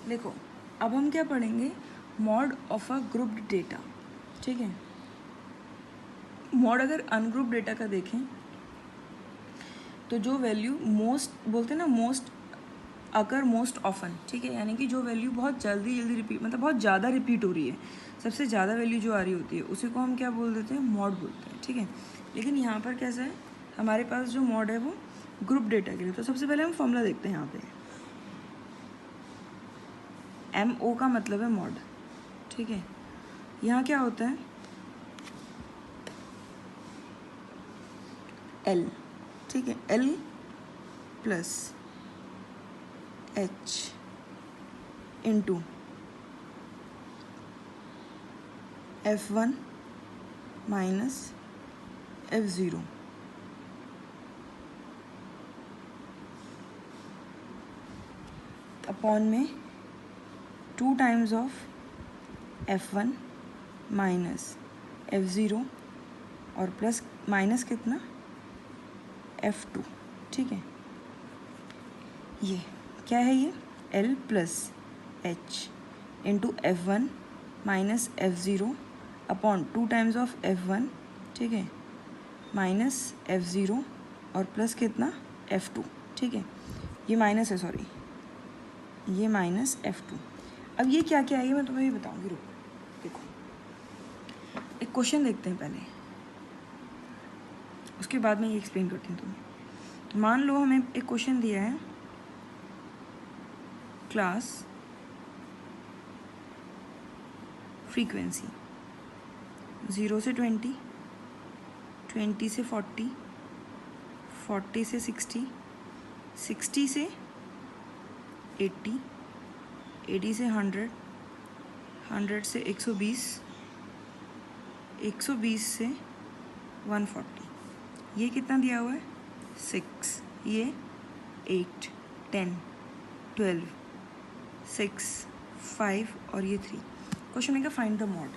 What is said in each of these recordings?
देखो अब हम क्या पढ़ेंगे, mod of a grouped data. ठीक है, मॉड अगर अनग्रुप डेटा का देखें तो जो वैल्यू मोस्ट बोलते हैं ना, मोस्ट अकर मोस्ट ऑफन, ठीक है, यानी कि जो वैल्यू बहुत जल्दी रिपीट, मतलब बहुत ज़्यादा रिपीट हो रही है, सबसे ज़्यादा वैल्यू जो आ रही होती है उसी को हम क्या बोल देते हैं, मॉड बोलते हैं। ठीक है, लेकिन यहाँ पर कैसा है, हमारे पास जो मॉड है वो ग्रुप डेटा के लिए। तो सबसे पहले हम फॉर्मूला देखते हैं। यहाँ पे MO का मतलब है मॉड। ठीक है, यहाँ क्या होता है, L। ठीक है, L plus H into F1 minus F0 upon में 2 times of F1 minus F0 और प्लस माइनस कितना, F2। ठीक है, ये क्या है, ये L plus H into F1 minus F0 upon 2 times of F1, ठीक है, माइनस F0 और प्लस कितना, F2। ठीक है, ये माइनस है, सॉरी, ये माइनस F2। अब ये क्या क्या है ये मैं तुम्हें भी बताऊंगी, रुको। देखो एक क्वेश्चन देखते हैं पहले, उसके बाद मैं ये एक्सप्लेन करती हूँ तुम्हें। मान लो हमें एक क्वेश्चन दिया है, क्लास फ्रीक्वेंसी 0 से 20, 20 से 40, 40 से 60, 60 से 80, 80 से 100, 100 से 120, 120 से 140। ये कितना दिया हुआ है, 6, ये 8, 10, 12, 6, 5 और ये 3। क्वेश्चन है फाइंड द मॉड।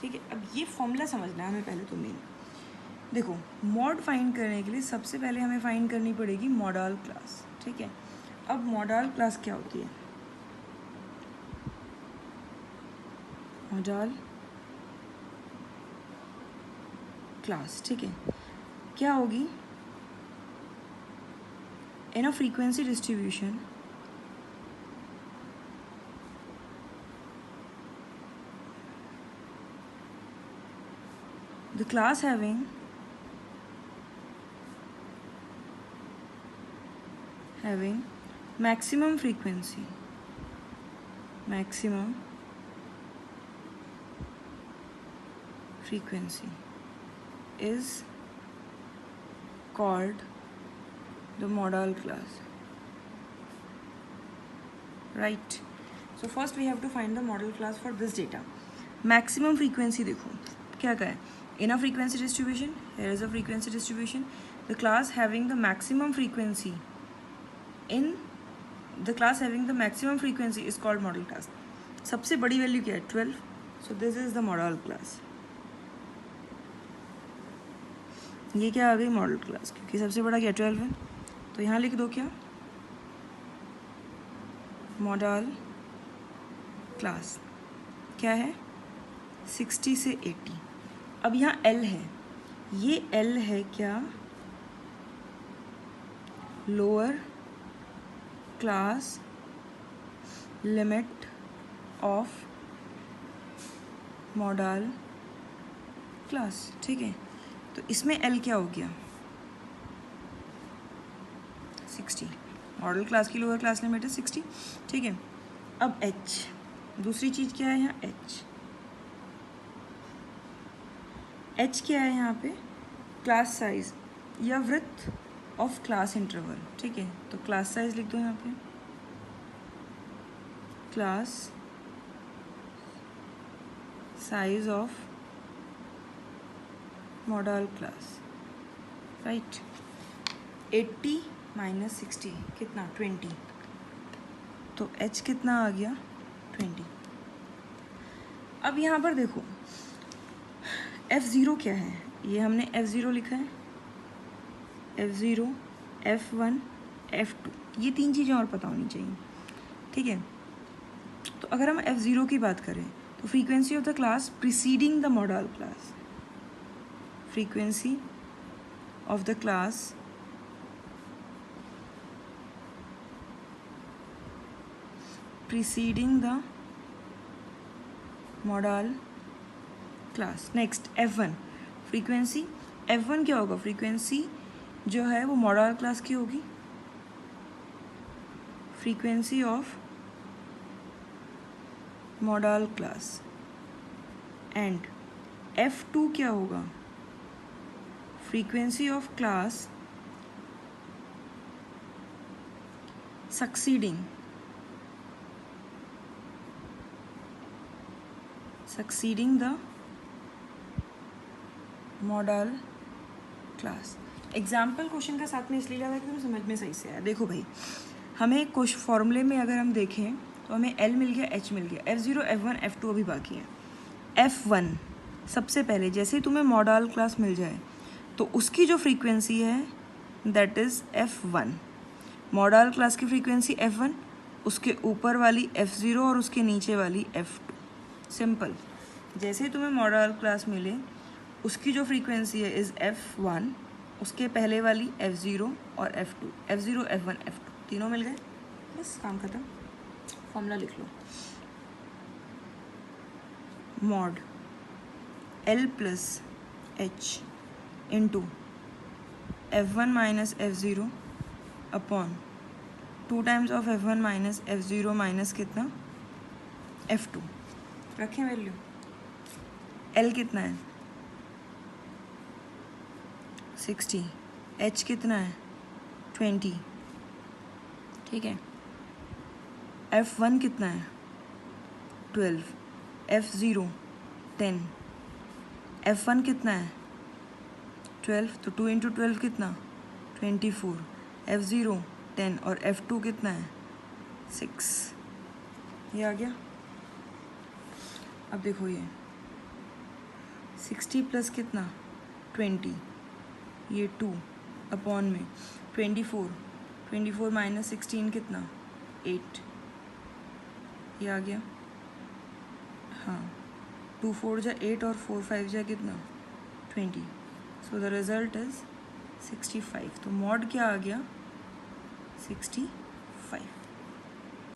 ठीक है, अब ये फॉर्मूला समझना है हमें पहले। तो मेन देखो, मॉड फाइंड करने के लिए सबसे पहले हमें फाइंड करनी पड़ेगी मॉडल क्लास। ठीक है, अब मॉडल क्लास क्या होती है, मॉडल क्लास, ठीक है, क्या होगी, in a frequency distribution the class having maximum frequency is called the model class, right? So first we have to find the model class for this data. Maximum frequency, देखो क्या क्या है, in a frequency distribution, here is a frequency distribution, the class having the maximum frequency is called model class. सबसे बड़ी value क्या है, 12, so this is the model class. ये क्या आ गई, मॉडल क्लास, क्योंकि सबसे बड़ा क्या 12 है, तो यहाँ लिख दो क्या, मॉडल क्लास क्या है, 60 से 80। अब यहाँ L है, ये L है क्या, lower class limit of model class. ठीक है, तो इसमें L क्या हो गया, 60, मॉडल क्लास की लोअर क्लास लिमिट है 60। ठीक है, अब H, दूसरी चीज़ क्या है यहाँ, H क्या है यहाँ पे, क्लास साइज या विड्थ ऑफ क्लास इंटरवल। ठीक है, तो क्लास साइज लिख दो यहाँ पे, class size of model class, right. 80 minus 60 कितना, 20, तो H कितना आ गया, 20। अब यहाँ पर देखो F0 क्या है, ये हमने F0 लिखा है, F0, F1, F2, ये तीन चीज़ें और पता होनी चाहिए। ठीक है, तो अगर हम F0 की बात करें तो frequency of the class preceding the model class, frequency of the class preceding the model class. Next F1 frequency, F1 क्या होगा, फ्रीक्वेंसी जो है वो मॉडल क्लास की होगी, frequency of model class. And F2 क्या होगा, frequency of class succeeding the model class. Example question का साथ में इसलिए ज़्यादा कि तुम्हें समझ में सही से आया। देखो भाई, हमें कुछ फॉर्मूले में अगर हम देखें तो हमें L मिल गया, H मिल गया, F0, F1, F2 अभी बाकी है। F1 सबसे पहले जैसे ही तुम्हें मॉडल क्लास मिल जाए तो उसकी जो फ्रीक्वेंसी है that is F1। Model class की फ्रीक्वेंसी F1, उसके ऊपर वाली F0 और उसके नीचे वाली F2। सिंपल, जैसे ही तुम्हें मॉडल क्लास मिले उसकी जो फ्रीक्वेंसी है इज़ F1, उसके पहले वाली F0 और F2, F0, F1, F2 तीनों मिल गए, बस काम खत्म। फॉर्मूला लिख लो, mode L plus H into F1 minus F0 upon 2 times of F1 minus F0 minus कितना, F2। रखें वैल्यू, L कितना है 60, H कितना है 20, ठीक है। F1 कितना है 12, F0 10, F1 कितना है 12, तो 2 इंटू 12 कितना 24, F0 10 और F2 कितना है 6। ये आ गया। अब देखो ये 60 प्लस कितना 20, ये 2 अपॉन में 24 माइनस 16 कितना 8, ये आ गया। हाँ, 2 4 जा 8 और 4 5 जा कितना 20, सो द रिजल्ट इज 65। तो मॉड क्या आ गया 65।